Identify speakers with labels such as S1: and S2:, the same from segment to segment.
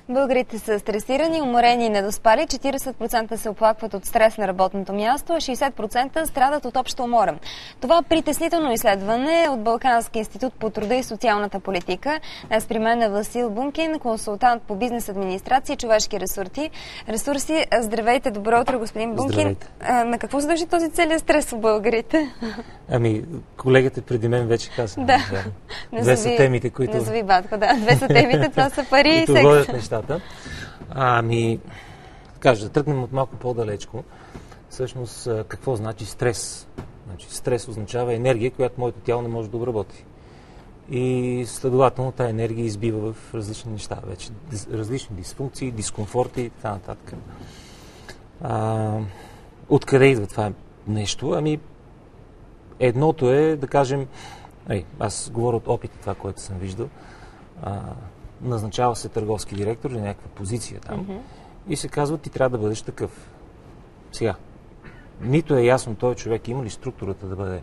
S1: Българите са стресирани, уморени и недоспали, 40% се оплакват от стрес на работното място, а 60% страдат от обща умора. Това притеснително изследване от Балкански институт по труда и социалната политика. Днес при мен е Васил Бункин, консултант по бизнес администрация и човешки ресурси. Здравейте, добро утро, господин Бункин.
S2: Здравейте.
S1: На какво се дължи този целият стрес у българите?
S2: Колегите преди мен вече казаха.
S1: Да.
S2: Две са темите, които...
S1: Не зови батко, да. Две са темите, това са пари и секс.
S2: водят нещата. Да тръгнем от малко по-далечко. Всъщност, какво значи стрес? Стрес означава енергия, която моето тяло не може да обработи. И следователно тази енергия избива в различни неща. Вече различни дисфункции, дискомфорти и така нататък. Откъде идва това нещо? Едното е, да кажем, аз говоря от опит, това, което съм виждал. Назначава се търговски директор или някаква позиция там и се казва, ти трябва да бъдеш такъв. Сега, нито е ясно този човек има ли структурата да бъде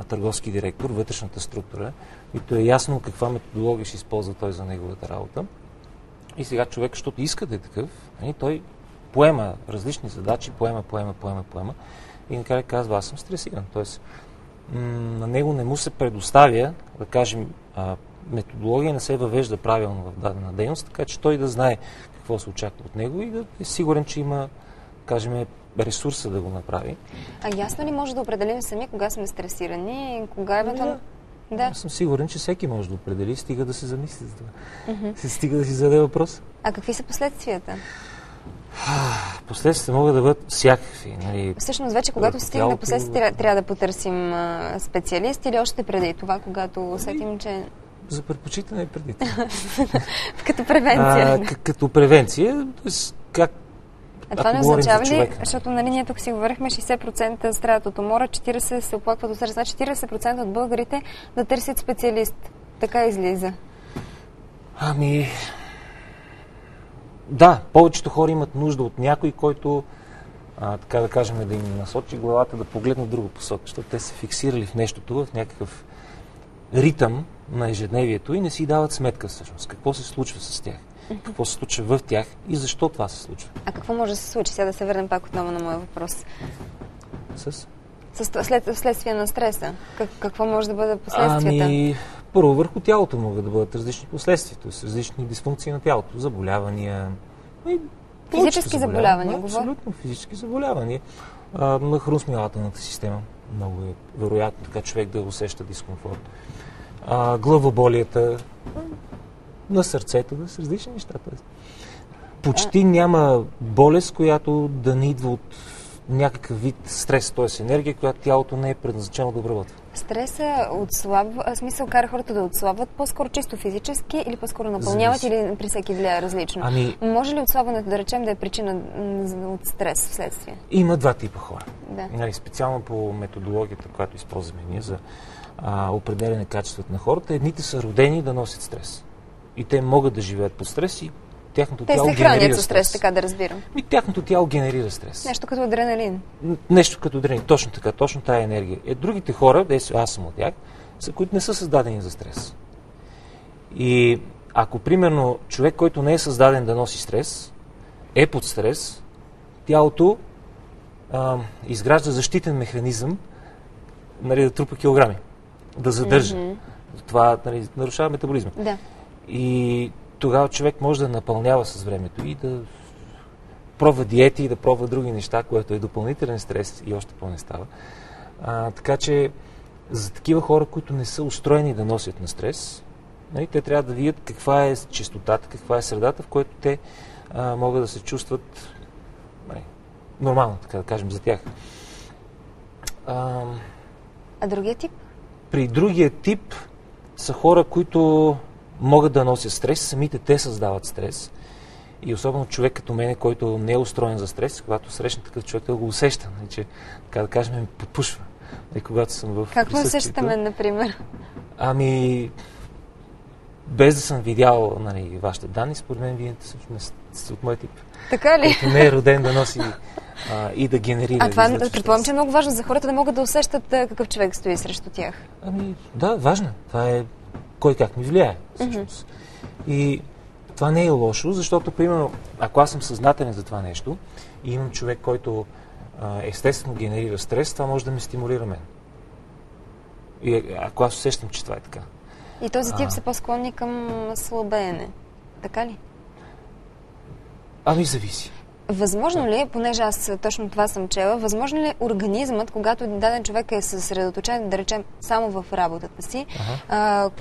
S2: търговски директор, вътрешната структура, нито е ясно каква методология ще използва той за неговата работа. И сега човек, защото иска да е такъв, той поема различни задачи, поема и накрая казва, аз съм стресиран. Тоест, на него не му се предоставя, да кажем, методология, не се въвежда правилно в дадена дейност, така че той да знае какво се очаква от него и да е сигурен, че има, кажем, ресурса да го направи.
S1: Ясно ли може да определим сами кога сме стресирани и кога евентуално...
S2: Да. Аз съм сигурен, че всеки може да определи, стига да се замисли за това. Стига да си зададе въпрос.
S1: А какви са последствията?
S2: Последствията могат да бъдат всякакви.
S1: Всъщност вече, когато се стигне до последствия, трябва да потърсим специалист или още преди това, когато усетим, че...
S2: За предпочитане и преди.
S1: Като превенция.
S2: Като превенция, как...
S1: Това не означава ли, защото ние тук си говорихме, 60% страдат от умора, 40% се оплакват от стрес, значи 40% от българите да търсят специалист. Така излиза.
S2: Да, повечето хора имат нужда от някой, който, така да кажем, да им насочи главата, да погледне в друга посока, защото те са фиксирали в нещото, в някакъв ритъм на ежедневието и не си дават сметка всъщност какво се случва с тях, какво се случва в тях и защо това се случва.
S1: А какво може да се случи? Сега да се върнем пак отново на моя въпрос. Следствие на стреса. Какво може да бъде последствията?
S2: Първо, върху тялото могат да бъдат различни последствия, т.е. различни дисфункции на тялото, заболявания.
S1: Физически заболявания?
S2: Абсолютно, физически заболявания. На храносмилателната система много е вероятно така човек да усеща дискомфорт. Главоболията, на сърцето, да са различни неща. Почти няма болест, която да не идва от някакъв вид стрес, т.е. енергия, която тялото не е предназначено да обработва.
S1: Стреса отслабва, смисъл кара хората да отслабват по-скоро чисто физически или по-скоро напълняват или при всеки влияе различно? Може ли отслабването, да речем, да е причина от стрес вследствие?
S2: Има два типа хора.
S1: Да.
S2: Специално по методологията, която използваме ние за определяне качеството на хората, едните са родени да носят стрес. И те могат да живеят под стрес и тяхното тяло генерира стрес. Те се хранят със стрес,
S1: така да разбирам.
S2: Тяхното тяло генерира стрес.
S1: Нещо като адреналин.
S2: Нещо като адреналин, точно така, точно тая енергия. Другите хора, аз съм от тях, са, които не са създадени за стрес. И ако, примерно, човек, който не е създаден да носи стрес, е под стрес, тялото изгражда защитен механизъм, да трупа килограми, да задържа. Това нарушава метаболизма.
S1: Да.
S2: И тогава човек може да напълнява с времето и да пробва диети и да пробва други неща, което е допълнителен стрес и още по-не става. Така че за такива хора, които не са устроени да носят на стрес, те трябва да видят каква е честотата, каква е средата, в която те могат да се чувстват нормално, така да кажем, за тях.
S1: А другия тип?
S2: При другия тип са хора, които могат да носят стрес, самите те създават стрес. И особено човек като мен, който не е устроен за стрес, когато срещна такъв човек, да го усеща, че, така да кажем, ми подпушва. Когато съм в
S1: Как ме усещате мен, например?
S2: Без да съм видял вашите данни, според мен вие сте от мой тип.
S1: Така ли?
S2: Който не е роден да носи и да генерира.
S1: Това предполагам, че е много важно за хората да могат да усещат какъв човек стои срещу тях.
S2: Да, важно. Това е кой как ми влияе. Всъщност. И Това не е лошо, защото, примерно, ако аз съм съзнателен за това нещо и имам човек, който естествено генерира стрес, това може да ме стимулира мен. И ако аз усещам, че това е така.
S1: И този тип са по-склонни към слабеене. Така ли?
S2: Ами зависи.
S1: Възможно ли е, понеже аз точно това съм чела, възможно ли е организмът, когато даден човек е съсредоточен, да речем, само в работата си,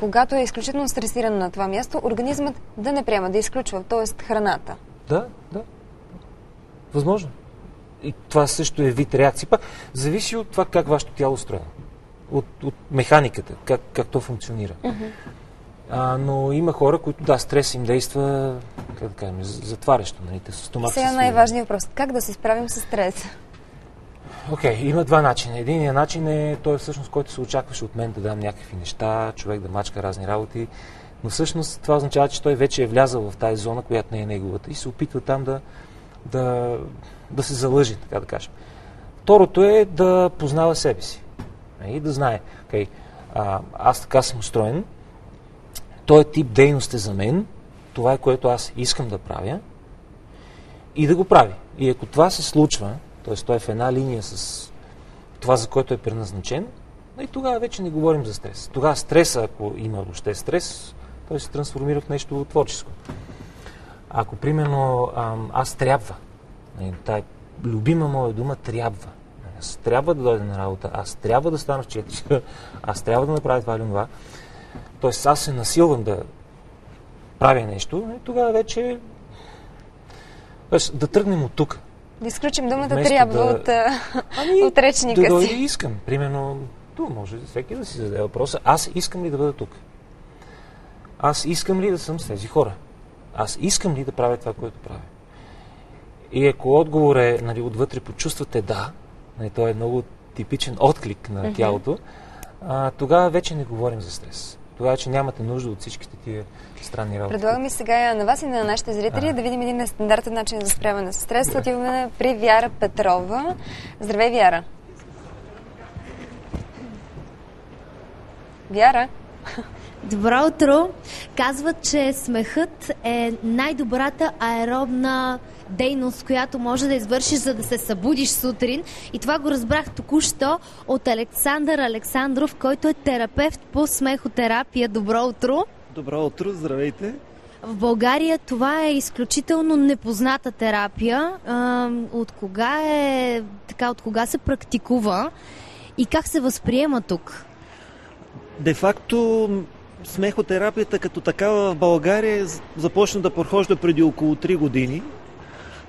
S1: когато е изключително стресиран на това място, организмът да не приема, да изключва, т.е. храната?
S2: Да. Възможно. И това също е вид реакция. Пак зависи от това как вашето тяло е устроено. От механиката, как то функционира. Но има хора, които, стрес им действа, как да кажем, затварящо. Нали?
S1: Сега най-важният въпрос. Как да се справим с стрес?
S2: Има два начина. Единият начин е той всъщност, който се очакваше от мен да дам някакви неща, човек да мачка разни работи, но всъщност това означава, че той вече е влязъл в тази зона, която не е неговата и се опитва там да се залъжи, така да кажем. Второто е да познава себе си. И да знае, аз така съм устроен, този тип дейност е за мен, това е което аз искам да правя и да го прави. И ако това се случва, т.е. той е в една линия с това, за което е предназначен, и тогава вече не говорим за стрес. Тогава стреса, ако има въобще стрес, той се трансформира в нещо творческо. Ако, примерно, аз трябва, тая любима моя дума трябва, аз трябва да дойда на работа, аз трябва да стана в 4, аз трябва да направя това или това, т.е. аз се насилвам да правя нещо, и тогава вече да тръгнем от тук.
S1: Да изключим думата трябва от речника си.
S2: Да искам. Примерно, може всеки да си зададе въпроса, аз искам ли да бъда тук? Аз искам ли да съм с тези хора? Аз искам ли да правя това, което правя? И ако отговор е, отвътре почувствате да, той е много типичен отклик на тялото, тогава вече не говорим за стрес. Тогава, че нямате нужда от всичките тия странни работи.
S1: Предлагам и сега на вас и на нашите зрители да видим един стандартен начин за справяне с стрес. Отиваме при Вяра Петрова. Здравей, Вяра! Вяра!
S3: Добро утро! Казват, че смехът е най-добрата аеробна дейност, която може да извършиш, за да се събудиш сутрин. И това го разбрах току-що от Александър Александров, който е терапевт по смехотерапия. Добро утро!
S4: Добро утро, здравейте!
S3: В България това е изключително непозната терапия. От кога се практикува и как се възприема тук?
S4: Де-факто смехотерапията като такава в България започна да прохожда преди около 3 години.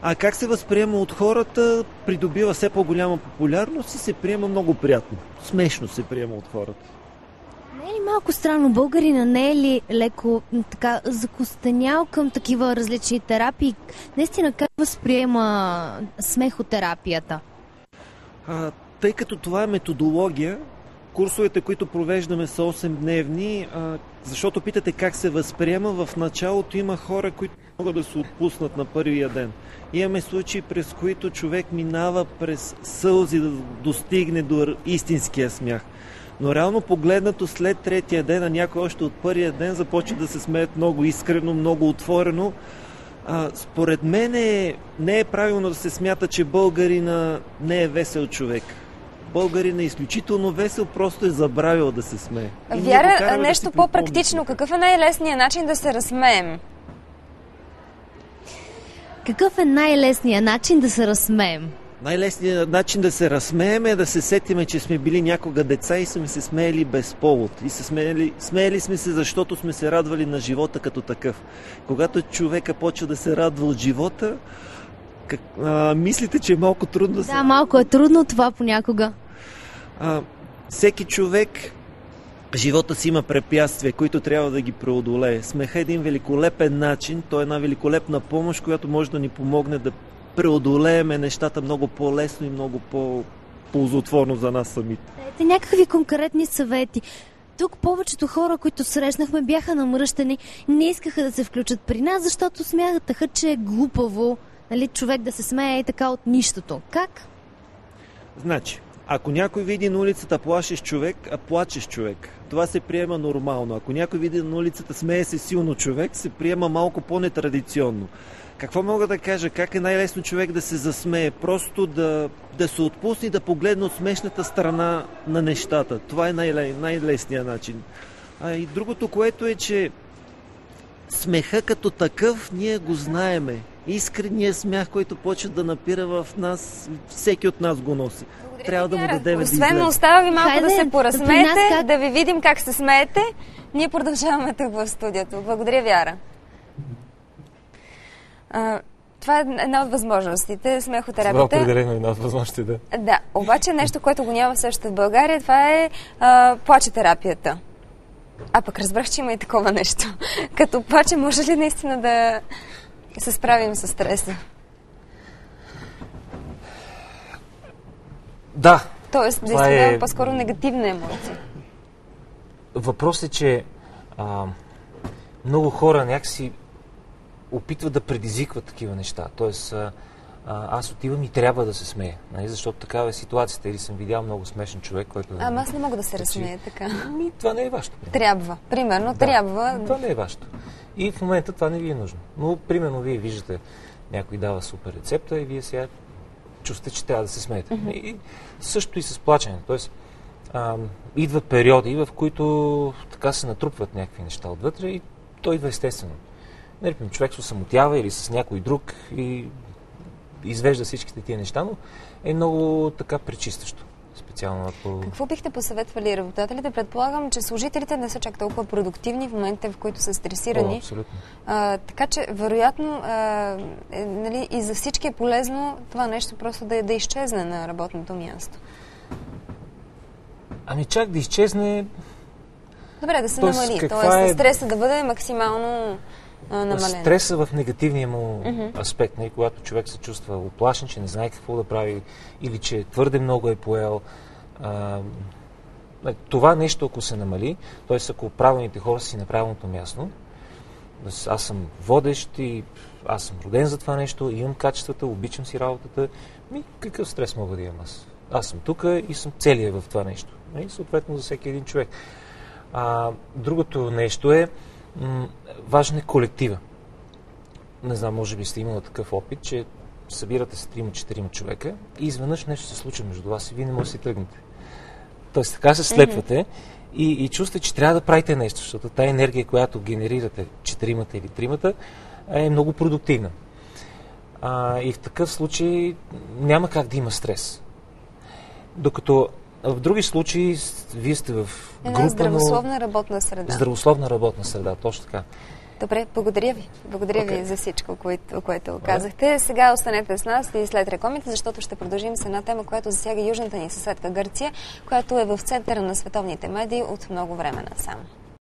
S4: А как се възприема от хората, придобива все по-голяма популярност и се приема много приятно. Смешно се приема от хората.
S3: Не е ли малко странно? Българина не е ли леко така закостенял към такива различни терапии? Наистина, как възприема смехотерапията?
S4: Тъй като това е методология, курсовете, които провеждаме са 8-дневни, защото питате как се възприема. В началото има хора, които могат да се отпуснат на първия ден. Имаме случаи, през които човек минава през сълзи да достигне до истинския смях. Но реално погледнато след третия ден, а някой още от първия ден започва да се смеят много искрено, много отворено. Според мен не е правилно да се смята, че българина не е весел човек. Българин е изключително весел, просто е забравил да се смее.
S1: Вяра, нещо по-практично. Какъв е най-лесният начин да се разсмеем?
S3: Какъв е най-лесният начин да се разсмеем?
S4: Най-лесният начин да се разсмеем е да се сетиме, че сме били някога деца и сме се смеяли без повод. И смеяли сме се, защото сме се радвали на живота като такъв. Когато човека почва да се радва от живота, мислите, че е малко трудно да се...
S3: Да, малко е трудно това понякога.
S4: Всеки човек живота си има препятствия, които трябва да ги преодолее. Смеха е един великолепен начин, той е една великолепна помощ, която може да ни помогне да преодолееме нещата много по-лесно и много по-ползотворно за нас самите.
S3: Ето някакви конкретни съвети. Тук повечето хора, които срещнахме, бяха намръщени, не искаха да се включат при нас, защото смятаха, че е глупаво човек да се смее и така от нищото. Как?
S4: Значи, Ако някой види на улицата плашещ човек, а плачеш човек, това се приема нормално. Ако някой види на улицата смее се силно човек, се приема малко по-нетрадиционно. Какво мога да кажа? Как е най-лесно човек да се засмее? Просто да се отпусне и да погледне от смешната страна на нещата. Това е най-лесният начин. И другото, което е, че смеха като такъв ние го знаеме. Искреният смях, който почва да напира в нас, всеки от нас го носи. Трябва да му дадем да излезе.
S1: Освен остава ви малко да се поразсмеете, да ви видим как се смеете. Ние продължаваме тук в студиото. Благодаря, Вяра. Това е една от възможностите, смехотерапията.
S2: Това определено е една от възможностите, да.
S1: Да, обаче нещо, което го няма също в България, това е плачетерапията. А пък разбрах, че има и такова нещо. Като плаче, може ли наистина да се справим с стреса?
S2: Да.
S1: Тоест, действително, по-скоро негативна емоция.
S2: Въпрос е, че много хора някакси опитват да предизвикват такива неща. Тоест, аз отивам и трябва да се смея, нали? Защото такава е ситуацията. Или съм видял много смешен човек, който...
S1: Аз не мога да се разсмея така.
S2: Това не е вашето.
S1: Трябва. Примерно, трябва.
S2: Това не е вашето. И в момента това не ви е нужно. Но, примерно, вие виждате, някой дава супер рецепта и вие сега чувствате, че трябва да се смеете. И също и с плачене. Тоест, идват периоди, в които така се натрупват някакви неща отвътре и то идва естествено. Например, човек се самотява или с някой друг и извежда всичките тия неща, но е много така пречистващо. Специално ако...
S1: Какво бихте посъветвали работодателите? Предполагам, че служителите не са чак толкова продуктивни в момента, в които са стресирани.
S2: Абсолютно.
S1: Така че, вероятно, нали, и за всички е полезно това нещо просто да изчезне на работното място.
S2: Чак да изчезне...
S1: Добре, да се намали. Тоест, стреса да бъде максимално намален.
S2: Стреса в негативния му аспект, не? Когато човек се чувства уплашен, че не знае какво да прави или че твърде много е поел. Това нещо, ако се намали, т.е. ако правилните хора си на правилното място, аз съм водещ и аз съм роден за това нещо, имам качествата, обичам си работата, какъв стрес мога да имам аз? Аз съм тук и съм целия в това нещо. И съответно за всеки един човек. Другото нещо е, важен е колектива. Не знам, може би сте имали такъв опит, че събирате се 3-4 човека и изведнъж нещо се случва между вас и вие не можете да си тръгнете. Тоест така се слепвате и чувствате, че трябва да правите нещо, защото тая енергия, която генерирате 4 или 3, е много продуктивна. И в такъв случай няма как да има стрес. Докато в други случаи вие сте в група,
S1: една здравословна работна среда.
S2: Здравословна работна среда, точно така.
S1: Добре, благодаря ви. Благодаря ви за всичко, което казахте. Сега останете с нас и след рекламите, защото ще продължим с една тема, която засяга южната ни съседка Гърция, която е в центъра на световните медии от много време насам.